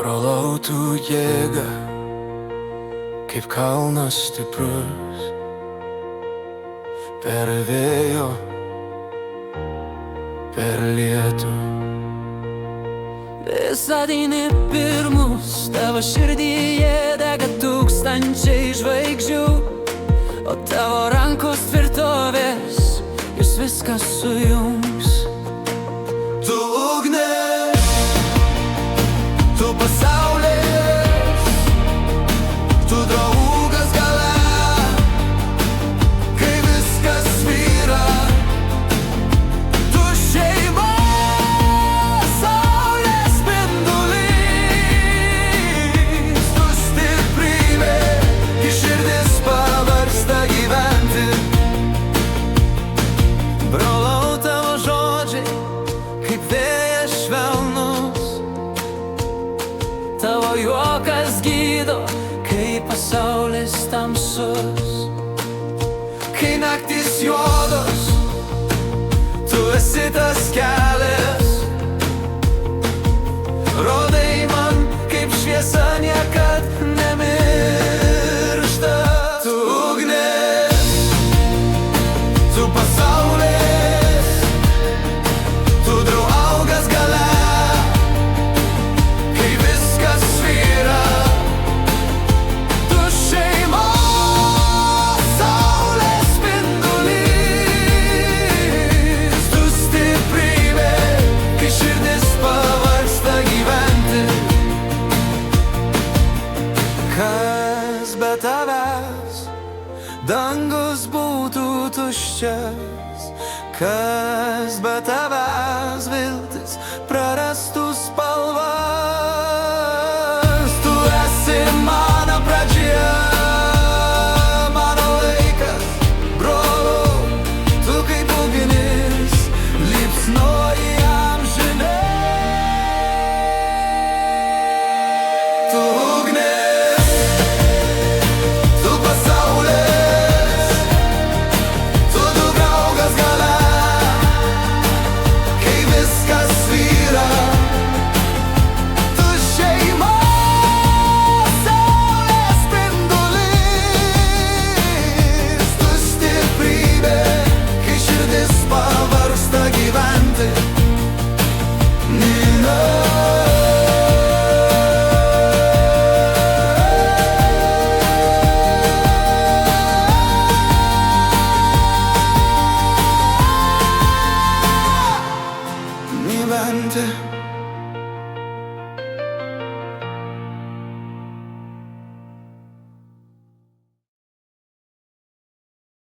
Pralautų jėgą, kaip kalnas stiprus, per vėjo, per lietų. Vis ateini pirmus, tavo širdyje dega tūkstančiai žvaigždžių, o tavo rankos tvirtovės, jūs viską sujungs. Tu ugnis, tu pasaulis, tu draugas gale, kai viskas svyra. Tu šeima, saulės spindulys, tu stiprybė, kai širdis pavargsta gyventi. Brolau, tavo žodžiai kaip vėjas švelnus, tavo juokas gydo, kai pasaulis tamsus. Kai naktys juodos, tu esi tas kelias, rodai man, kaip šviesa niekad nemiršta. Tu ugnis, tu pasaulis, tu draugas gale, kai viskas svyra. Tu šeima, saulės spindulys, tu stiprybė, kai širdis pavargsta gyventi. Kas be tavęs, dangus būtų tuščias, kas be tavęs, viltis prarastų spalvas. Tu esi mano pradžia, mano laikas, brolau, tu kaip ugnis, liepsnoji amžinai. Tu ugnis, tu pasaulis, tu draugas gale, kai viskas svyra. Tu šeima, saulės spindulys, tu stiprybė, kai širdis pavargsta gyventi. Nina. Mi mente